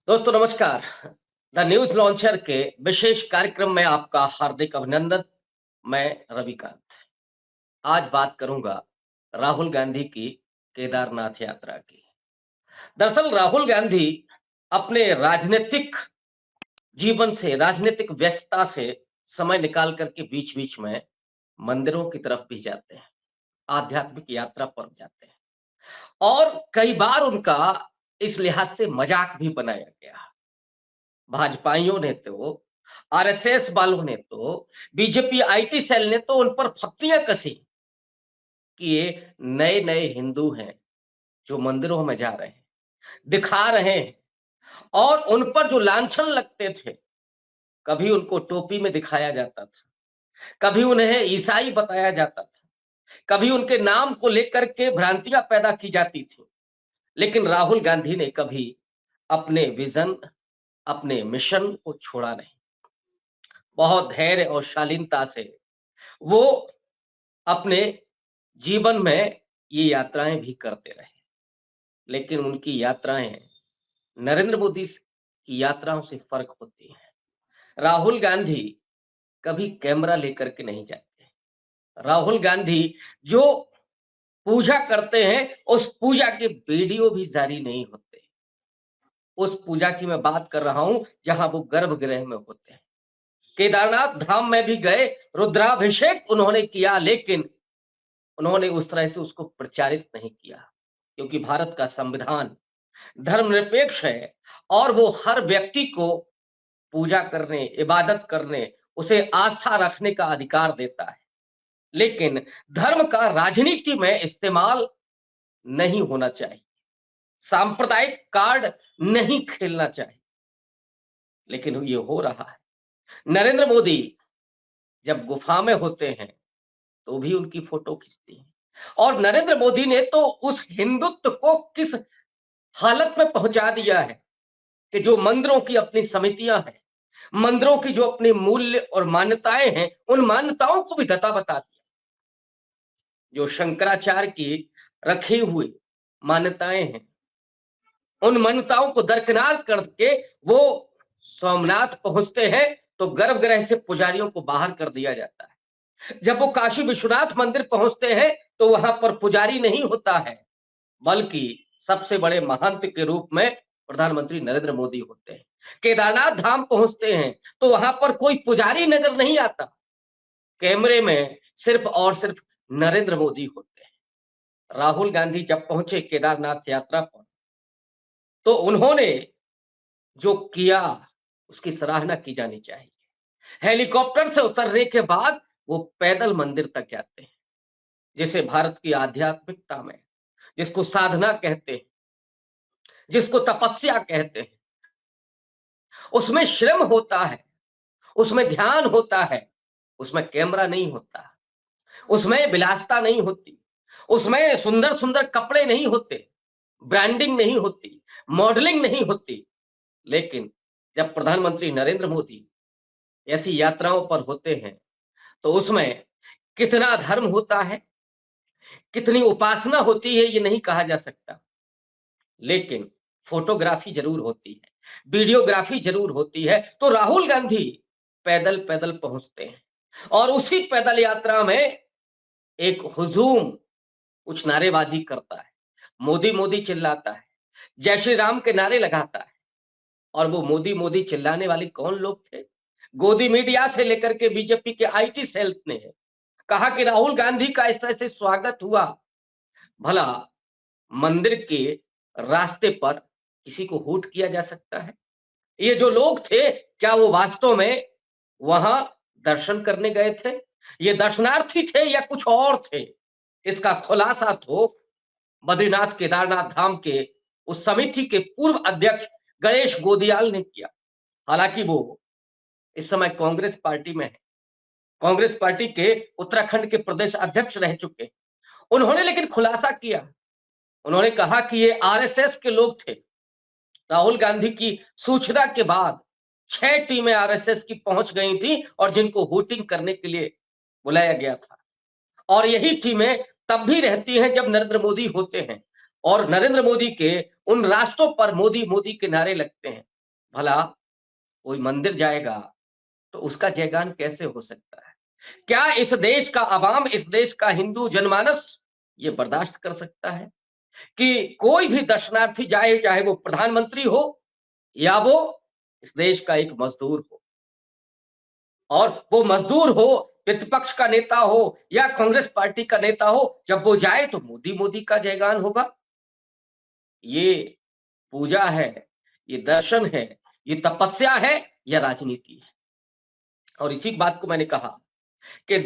दोस्तों नमस्कार। The news launcher के विशेष कार्यक्रम में आपका हार्दिक अभिनंदन। मैं रविकांत। आज बात करूंगा राहुल गांधी की केदारनाथ यात्रा की। दरअसल राहुल गांधी अपने राजनीतिक जीवन से, राजनीतिक व्यस्तता से समय निकाल करके बीच बीच में मंदिरों की तरफ भी जाते हैं, आध्यात्मिक यात्रा पर जाते हैं और कई बार उनका इस लिहाज से मजाक भी बनाया गया। भाजपाइयों ने तो, आरएसएस वालों ने तो, बीजेपी आईटी सेल ने तो उन पर फप्तियां कसी कि ये नए नए हिंदू हैं जो मंदिरों में जा रहे हैं, दिखा रहे हैं। और उन पर जो लांछन लगते थे, कभी उनको टोपी में दिखाया जाता था, कभी उन्हें ईसाई बताया जाता था, कभी उनके नाम को लेकर के भ्रांतियां पैदा की जाती थी। लेकिन राहुल गांधी ने कभी अपने विजन, अपने मिशन को छोड़ा नहीं। बहुत धैर्य और शालीनता से वो अपने जीवन में ये यात्राएं भी करते रहे। लेकिन उनकी यात्राएं नरेंद्र मोदी की यात्राओं से फर्क होती हैं। राहुल गांधी कभी कैमरा लेकर के नहीं जाते। राहुल गांधी जो पूजा करते हैं, उस पूजा के वीडियो भी जारी नहीं होते। उस पूजा की मैं बात कर रहा हूं जहां वो गर्भगृह में होते हैं। केदारनाथ धाम में भी गए, रुद्राभिषेक उन्होंने किया, लेकिन उन्होंने उस तरह से उसको प्रचारित नहीं किया, क्योंकि भारत का संविधान धर्मनिरपेक्ष है और वो हर व्यक्ति को पूजा करने, इबादत करने, उसे आस्था रखने का अधिकार देता है। लेकिन धर्म का राजनीति में इस्तेमाल नहीं होना चाहिए, सांप्रदायिक कार्ड नहीं खेलना चाहिए। लेकिन ये हो रहा है। नरेंद्र मोदी जब गुफा में होते हैं तो भी उनकी फोटो खींचती हैं। और नरेंद्र मोदी ने तो उस हिंदुत्व को किस हालत में पहुंचा दिया है कि जो मंदिरों की अपनी समितियां हैं, मंदिरों की जो अपनी मूल्य और मान्यताएं हैं, उन मान्यताओं को भी धता बता दिया। जो शंकराचार्य की रखी हुई मान्यताएं हैं, उन मान्यताओं को दरकिनार करके वो सोमनाथ पहुंचते हैं तो गर्भगृह से पुजारियों को बाहर कर दिया जाता है। जब वो काशी विश्वनाथ मंदिर पहुंचते हैं तो वहां पर पुजारी नहीं होता है, बल्कि सबसे बड़े महंत के रूप में प्रधानमंत्री नरेंद्र मोदी होते हैं। केदारनाथ धाम पहुंचते हैं तो वहां पर कोई पुजारी नजर नहीं आता, कैमरे में सिर्फ और सिर्फ नरेंद्र मोदी होते हैं। राहुल गांधी जब पहुंचे केदारनाथ यात्रा पर तो उन्होंने जो किया उसकी सराहना की जानी चाहिए। हेलीकॉप्टर से उतरने के बाद वो पैदल मंदिर तक जाते हैं, जिसे भारत की आध्यात्मिकता में, जिसको साधना कहते हैं, जिसको तपस्या कहते हैं, उसमें श्रम होता है, उसमें ध्यान होता है, उसमें कैमरा नहीं होता, उसमें विलासिता नहीं होती, उसमें सुंदर सुंदर कपड़े नहीं होते, ब्रांडिंग नहीं होती, मॉडलिंग नहीं होती। लेकिन जब प्रधानमंत्री नरेंद्र मोदी ऐसी यात्राओं पर होते हैं तो उसमें कितना धर्म होता है, कितनी उपासना होती है, ये नहीं कहा जा सकता। लेकिन फोटोग्राफी जरूर होती है, वीडियोग्राफी जरूर होती है। तो राहुल गांधी पैदल पैदल पहुंचते हैं और उसी पैदल यात्रा में एक हुजूम कुछ नारेबाजी करता है, मोदी मोदी चिल्लाता है, जय श्री राम के नारे लगाता है। और वो मोदी मोदी चिल्लाने वाले कौन लोग थे? गोदी मीडिया से लेकर के बीजेपी के आईटी सेल ने कहा कि राहुल गांधी का इस तरह से स्वागत हुआ। भला मंदिर के रास्ते पर किसी को हुट किया जा सकता है? ये जो लोग थे, क्या वो वास्तव में वहां दर्शन करने गए थे? ये दर्शनार्थी थे या कुछ और थे? इसका खुलासा तो बद्रीनाथ केदारनाथ धाम के उस समिति के पूर्व अध्यक्ष गणेश गोदियाल ने किया। हालांकि वो इस समय कांग्रेस पार्टी में है, कांग्रेस पार्टी के उत्तराखंड के प्रदेश अध्यक्ष रह चुके। उन्होंने लेकिन खुलासा किया, उन्होंने कहा कि ये आरएसएस के लोग थे। राहुल गांधी की सूचना के बाद 6 टीमें आरएसएस की पहुंच गई थी और जिनको वोटिंग करने के लिए बुलाया गया था। और यही टीमें तब भी रहती हैं जब नरेंद्र मोदी होते हैं और नरेंद्र मोदी के उन रास्तों पर मोदी मोदी के नारे लगते हैं। भला कोई मंदिर जाएगा तो उसका जयगान कैसे हो सकता है? क्या इस देश का अवाम, इस देश का हिंदू जनमानस ये बर्दाश्त कर सकता है कि कोई भी दर्शनार्थी जाए, चाहे वो प्रधानमंत्री हो या वो इस देश का एक मजदूर हो, और वो मजदूर हो, प्रतिपक्ष का नेता हो या कांग्रेस पार्टी का नेता हो, जब वो जाए तो मोदी मोदी का जयगान होगा? ये पूजा है, ये दर्शन है, ये तपस्या है या राजनीति है? और इसी बात को मैंने कहा कि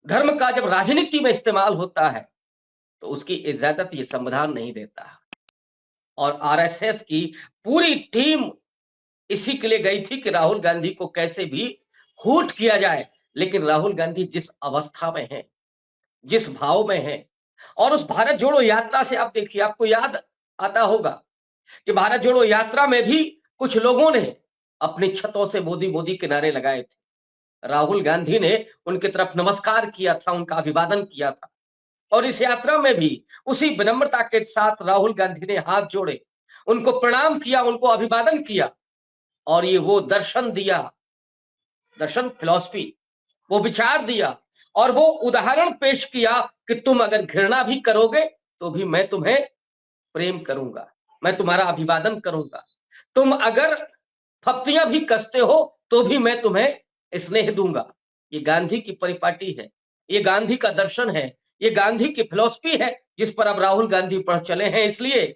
धर्म का जब राजनीति में इस्तेमाल होता है तो उसकी इजाजत ये संविधान नहीं देता। और आरएसएस की पूरी टीम इसी के लिए गई थी कि राहुल गांधी को कैसे भी हूट किया जाए, लेकिन राहुल गांधी जिस अवस्था में है, जिस भाव में है, और उस भारत जोड़ो यात्रा से आप देखिए, आपको याद आता होगा कि भारत जोड़ो यात्रा में भी कुछ लोगों ने अपनी छतों से मोदी मोदी के नारे लगाए थे। राहुल गांधी ने उनकी तरफ नमस्कार किया था, उनका अभिवादन किया था, और इस यात्रा में भी उसी विनम्रता के साथ राहुल गांधी ने हाथ जोड़े, उनको प्रणाम किया, उनको अभिवादन किया, और ये वो दर्शन दिया, दर्शन फिलॉसफी, वो विचार दिया, और वो उदाहरण पेश किया कि तुम अगर घृणा भी करोगे तो भी मैं तुम्हें प्रेम करूंगा, मैं तुम्हारा अभिवादन करूंगा, तुम अगर फप्तियां भी कसते हो तो भी मैं तुम्हें स्नेह दूंगा। ये गांधी की परिपाटी है, ये गांधी का दर्शन है, ये गांधी की फिलॉसफी है, जिस पर अब राहुल गांधी बढ़ चले हैं। इसलिए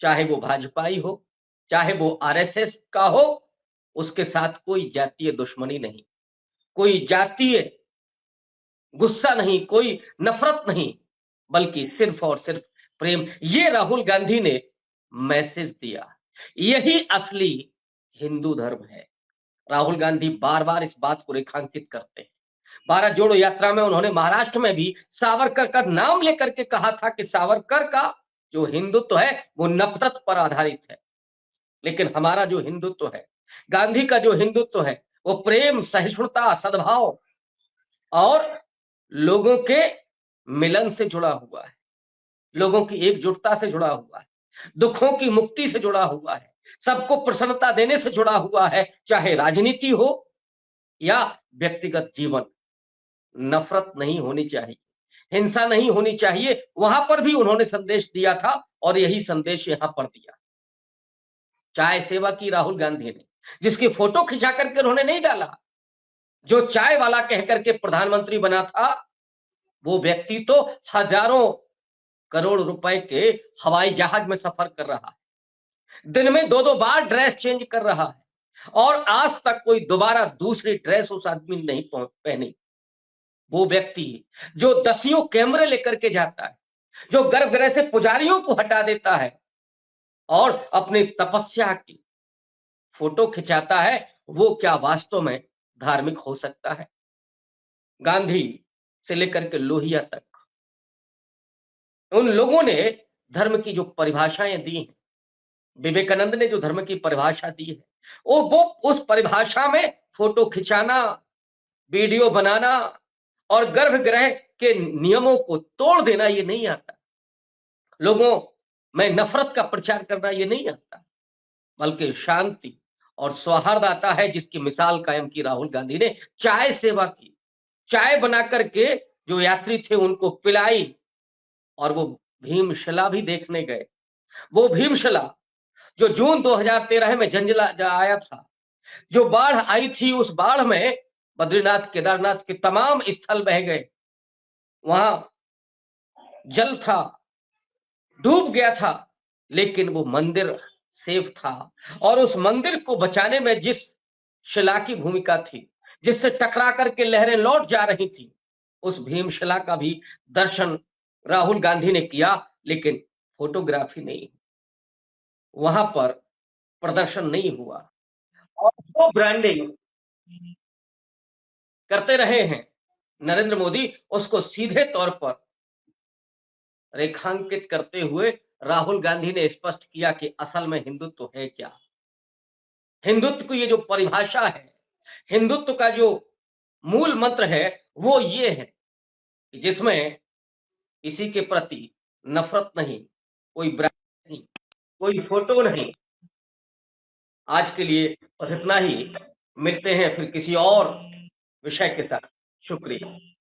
चाहे वो भाजपाई हो, चाहे वो आरएसएस का हो, उसके साथ कोई जातीय दुश्मनी नहीं, कोई जातीय गुस्सा नहीं, कोई नफरत नहीं, बल्कि सिर्फ और सिर्फ प्रेम। ये राहुल गांधी ने मैसेज दिया, यही असली हिंदू धर्म है। राहुल गांधी बार बार इस बात को रेखांकित करते हैं। भारत जोड़ो यात्रा में उन्होंने महाराष्ट्र में भी सावरकर का नाम लेकर के कहा था कि सावरकर का जो हिंदुत्व है वो नफरत पर आधारित है, लेकिन हमारा जो हिंदुत्व है, गांधी का जो हिंदुत्व है, वो प्रेम, सहिष्णुता, सद्भाव और लोगों के मिलन से जुड़ा हुआ है, लोगों की एकजुटता से जुड़ा हुआ है, दुखों की मुक्ति से जुड़ा हुआ है, सबको प्रसन्नता देने से जुड़ा हुआ है, चाहे राजनीति हो या व्यक्तिगत जीवन। नफरत नहीं होनी चाहिए, हिंसा नहीं होनी चाहिए, वहां पर भी उन्होंने संदेश दिया था, और यही संदेश यहां पर दिया। चाय सेवा की राहुल गांधी ने, जिसकी फोटो खिंचा करके उन्होंने नहीं डाला, जो चाय वाला कहकर के प्रधानमंत्री बना था, वो व्यक्ति तो हजारों करोड़ रुपए के हवाई जहाज में सफर कर रहा है, दिन में 2-2 बार ड्रेस चेंज कर रहा है, और आज तक कोई दोबारा दूसरी ड्रेस उस आदमी ने नहीं पहनी। वो व्यक्ति जो 10 कैमरे लेकर के जाता है, जो गर्भगृह से पुजारियों को हटा देता है और अपनी तपस्या की फोटो खिंचाता है, वो क्या वास्तव में धार्मिक हो सकता है? गांधी से लेकर के लोहिया तक उन लोगों ने धर्म की जो परिभाषाएं दी हैं, विवेकानंद ने जो धर्म की परिभाषा दी है, वो उस परिभाषा में फोटो खिंचाना, वीडियो बनाना और गर्भगृह के नियमों को तोड़ देना ये नहीं आता। लोगों में नफरत का प्रचार करना ये नहीं आता, बल्कि शांति और सौहार्द आता है, जिसकी मिसाल कायम की राहुल गांधी ने। चाय सेवा की, चाय बना करके जो यात्री थे उनको पिलाई, और वो भीमशिला भी देखने गए। वो भीमशिला जो जून 2013 में जंजला आया था, जो बाढ़ आई थी, उस बाढ़ में बद्रीनाथ केदारनाथ के तमाम स्थल बह गए, वहां जल था, डूब गया था, लेकिन वो मंदिर सेफ था। और उस मंदिर को बचाने में जिस शिला की भूमिका थी, जिससे टकरा करके लहरें लौट जा रही थी, उस भीमशिला का भी दर्शन राहुल गांधी ने किया, लेकिन फोटोग्राफी नहीं, वहां पर प्रदर्शन नहीं हुआ। और जो ब्रांडिंग करते रहे हैं नरेंद्र मोदी, उसको सीधे तौर पर रेखांकित करते हुए राहुल गांधी ने स्पष्ट किया कि असल में हिंदुत्व है क्या। हिंदुत्व की ये जो परिभाषा है, हिंदुत्व का जो मूल मंत्र है, वो ये है जिसमें किसी के प्रति नफरत नहीं, कोई बुराई नहीं, कोई फोटो नहीं। आज के लिए बस इतना ही। मिलते हैं फिर किसी और विषय के साथ। शुक्रिया।